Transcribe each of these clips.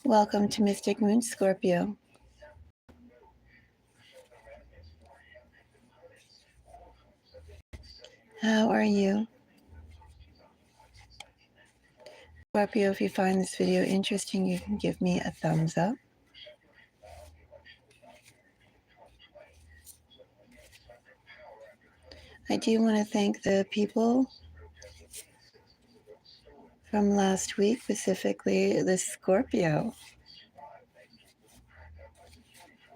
Welcome to Mystic Moon Scorpio. How are you? Scorpio, if you find this video interesting, you can give me a thumbs up. I do want to thank the people from last week, specifically the Scorpio,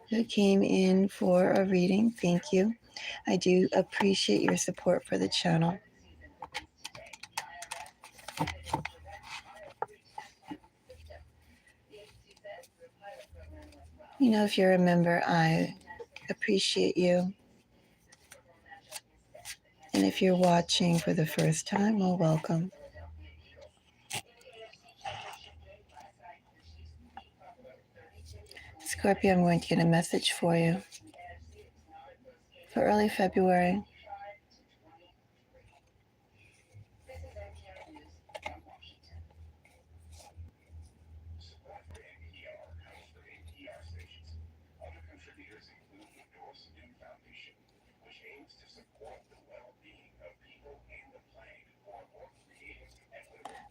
who came in for a reading. Thank you. I do appreciate your support for the channel. You know, if you're a member, I appreciate you. And if you're watching for the first time, well, welcome. Scorpio, I'm going to get a message for you for early February.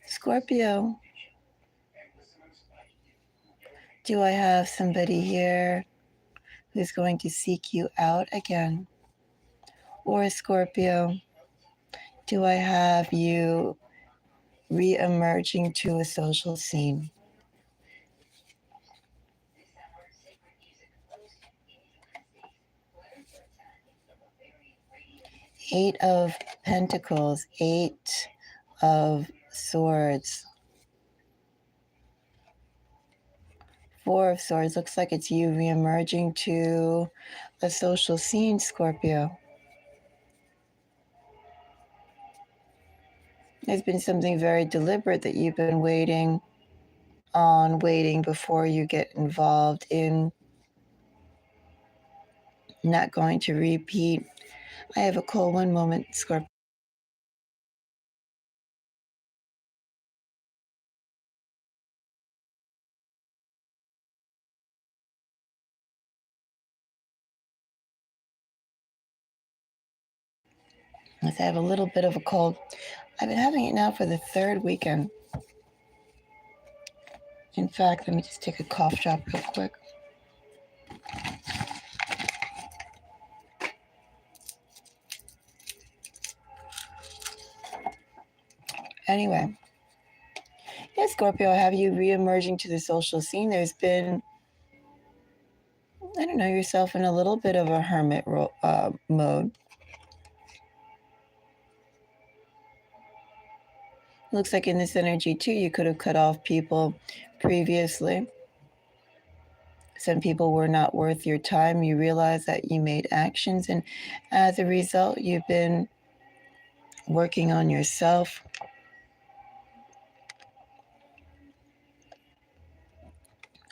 Scorpio, do I have somebody here who's going to seek you out again? Or Scorpio, do I have you re-emerging to a social scene? Eight of Pentacles, Eight of Swords, Four of Swords. Looks like it's you re-emerging to a social scene, Scorpio. There's been something very deliberate that you've been waiting before you get involved in. Not going to repeat. I have a call. One moment, Scorpio. I have a little bit of a cold. I've been having it now for the third weekend. In fact, let me just take a cough drop real quick. Anyway, yeah, Scorpio, I have you re-emerging to the social scene. There's been, I don't know, yourself in a little bit of a hermit mode. Looks like in this energy too, you could have cut off people previously. Some people were not worth your time. You realize that you made actions, and as a result, you've been working on yourself.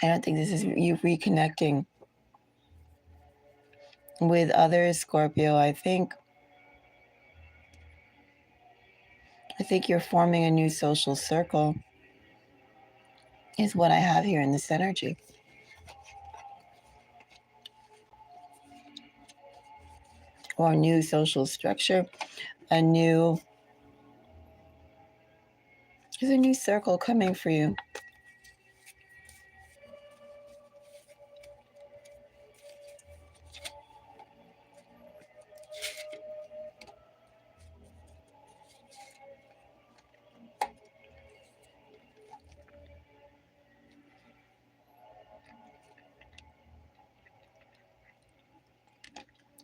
I don't think this is you reconnecting with others, Scorpio. I think you're forming a new social circle is what I have here in this energy. Or a new social structure, there's a new circle coming for you.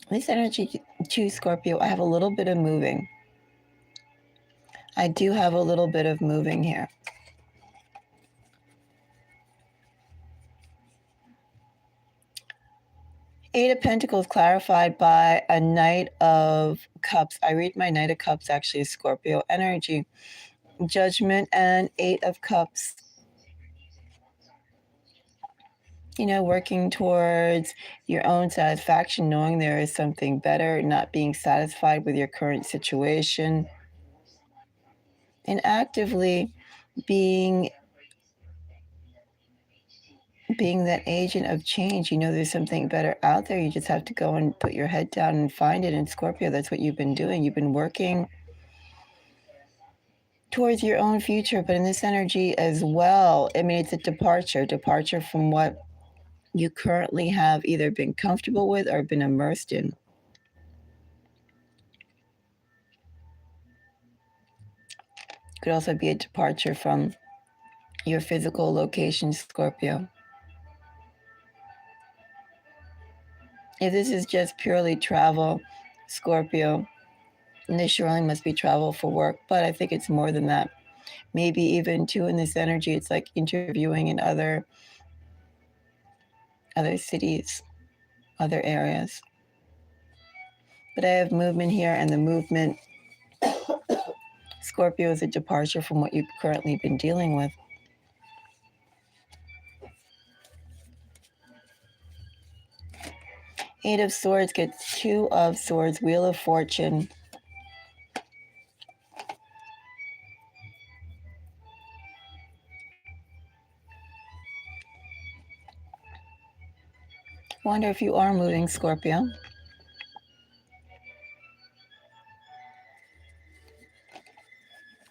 This energy too, Scorpio, I have a little bit of moving. I do have a little bit of moving here. Eight of Pentacles clarified by a Knight of Cups. I read my Knight of Cups actually as Scorpio energy. Judgment and Eight of Cups. You know, working towards your own satisfaction, knowing there is something better, not being satisfied with your current situation, and actively being being that agent of change. You know there's something better out there. You just have to go and put your head down and find it. In Scorpio, that's what you've been doing. You've been working towards your own future, but in this energy as well, I mean, it's a departure from what you currently have either been comfortable with or been immersed in. Could also be a departure from your physical location, Scorpio. If this is just purely travel, Scorpio, and this surely must be travel for work, but I think it's more than that. Maybe even too in this energy, it's like interviewing in other cities, other areas. But I have movement here, and the movement, Scorpio, is a departure from what you've currently been dealing with. Eight of Swords gets Two of Swords, Wheel of Fortune. Wonder if you are moving, Scorpio.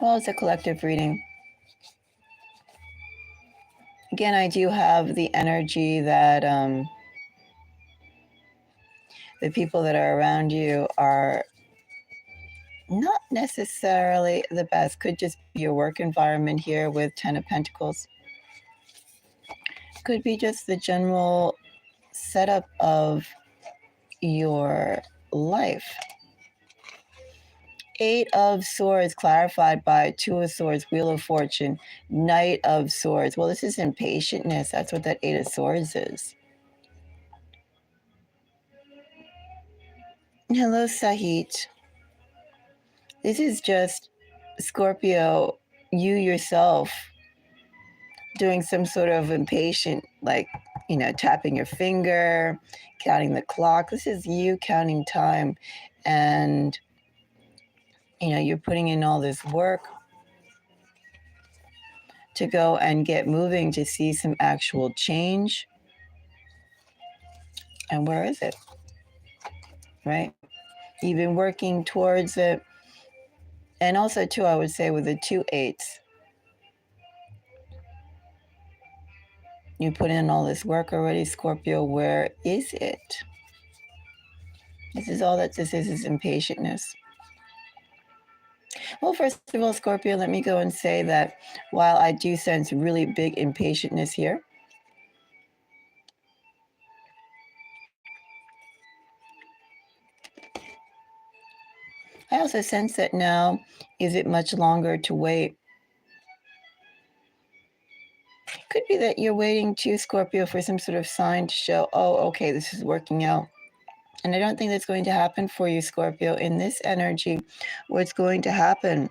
Well, it's a collective reading. Again, I do have the energy that the people that are around you are not necessarily the best. Could just be your work environment here with Ten of Pentacles. Could be just the general setup of your life. Eight of Swords clarified by Two of Swords, Wheel of Fortune, Knight of Swords. Well, this is impatientness. That's what that Eight of Swords is. Hello, Sahit. This is just Scorpio, you yourself doing some sort of impatient, like, tapping your finger, counting the clock. This is you counting time, and you're putting in all this work to go and get moving to see some actual change. And where is it? Right? You've been working towards it. And also, too, I would say with the 2 8s, you put in all this work already, Scorpio. Where is it? This is all that this is impatientness. Well, first of all, Scorpio, let me go and say that while I do sense really big impatientness here, I also sense that now is it much longer to wait. Could be that you're waiting too, Scorpio, for some sort of sign to show, oh, okay, this is working out. And I don't think that's going to happen for you, Scorpio, in this energy. What's going to happen?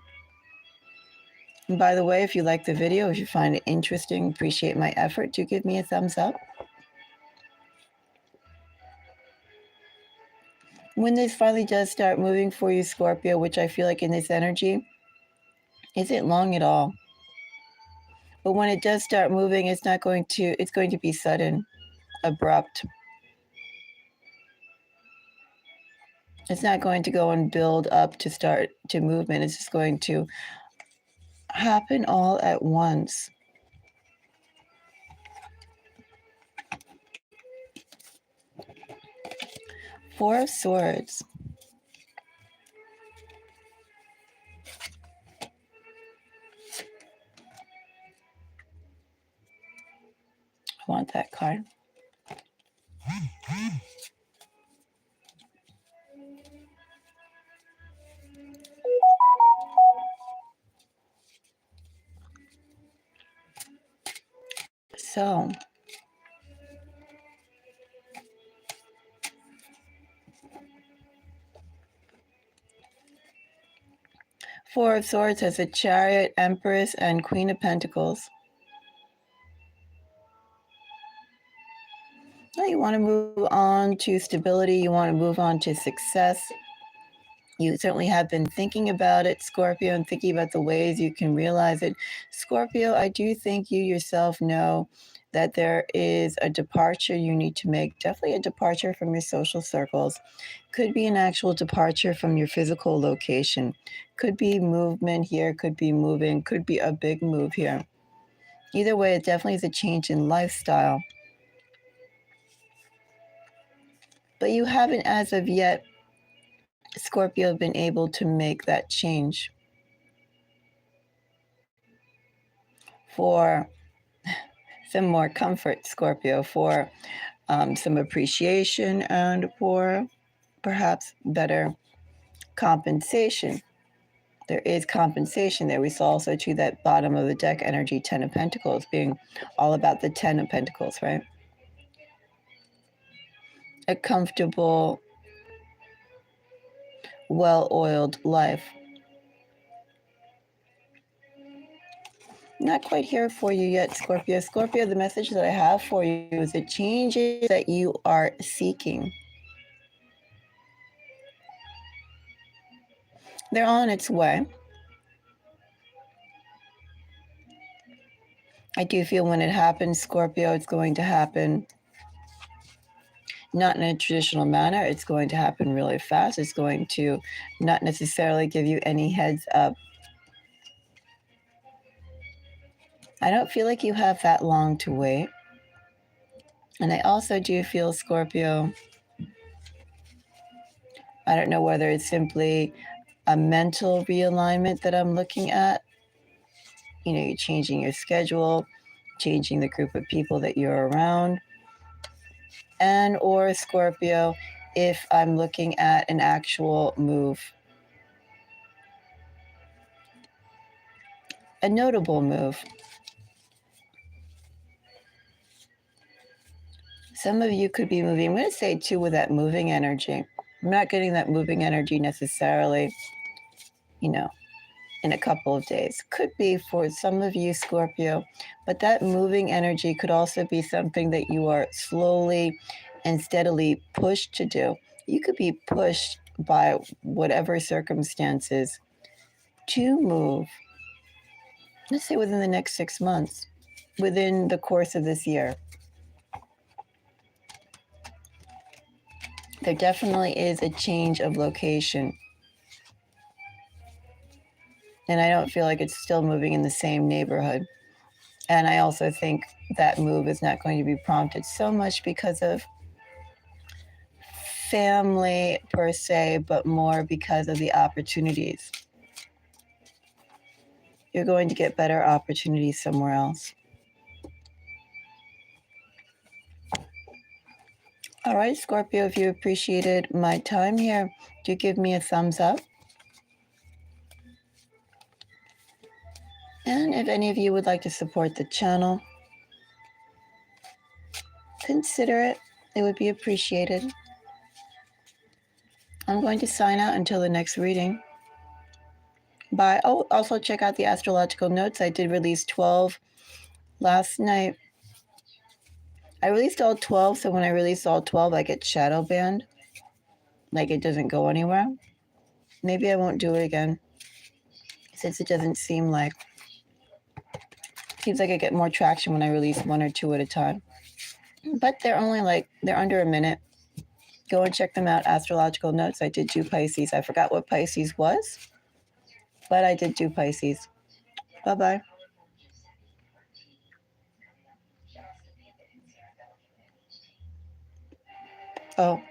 And by the way, if you like the video, if you find it interesting, appreciate my effort, do give me a thumbs up. When this finally does start moving for you, Scorpio, which I feel like in this energy isn't long at all. But when it does start moving, it's going to be sudden, abrupt. It's not going to go and build up to start to movement. It's just going to happen all at once. Four of Swords. I want that card. So, Four of Swords has a Chariot, Empress, and Queen of Pentacles. Now you want to move on to stability. You want to move on to success. You certainly have been thinking about it, Scorpio, and thinking about the ways you can realize it. Scorpio, I do think you yourself know that there is a departure you need to make, definitely a departure from your social circles. Could be an actual departure from your physical location. Could be movement here, could be moving, could be a big move here. Either way, it definitely is a change in lifestyle. But you haven't, as of yet, Scorpio, been able to make that change. For some more comfort, Scorpio, for some appreciation, and for perhaps better compensation. There is compensation there. We saw also to that bottom of the deck energy, 10 of Pentacles, being all about the 10 of Pentacles, right? A comfortable, well-oiled life. Not quite here for you yet, Scorpio. Scorpio, the message that I have for you is the changes that you are seeking. They're on its way. I do feel when it happens, Scorpio, it's going to happen not in a traditional manner. It's going to happen really fast. It's going to not necessarily give you any heads up. I don't feel like you have that long to wait. And I also do feel, Scorpio, I don't know whether it's simply a mental realignment that I'm looking at. You know, you're changing your schedule, changing the group of people that you're around. And or Scorpio, if I'm looking at an actual move, a notable move. Some of you could be moving. I'm going to say too, with that moving energy. I'm not getting that moving energy necessarily, you know, in a couple of days. Could be for some of you, Scorpio, but that moving energy could also be something that you are slowly and steadily pushed to do. You could be pushed by whatever circumstances to move, let's say within the next 6 months, within the course of this year. There definitely is a change of location. And I don't feel like it's still moving in the same neighborhood. And I also think that move is not going to be prompted so much because of family per se, but more because of the opportunities. You're going to get better opportunities somewhere else. All right, Scorpio, if you appreciated my time here, do give me a thumbs up. And if any of you would like to support the channel, consider it. It would be appreciated. I'm going to sign out until the next reading. Bye. Oh, also check out the astrological notes. I did release 12 last night. I released all 12, so when I release all 12, I get shadow banned. Like it doesn't go anywhere. Maybe I won't do it again, since it doesn't seem like I get more traction when I release 1 or 2 at a time. But they're only they're under a minute. Go and check them out. Astrological notes. I did do Pisces. I forgot what Pisces was, but I did do Pisces. Bye-bye. Oh.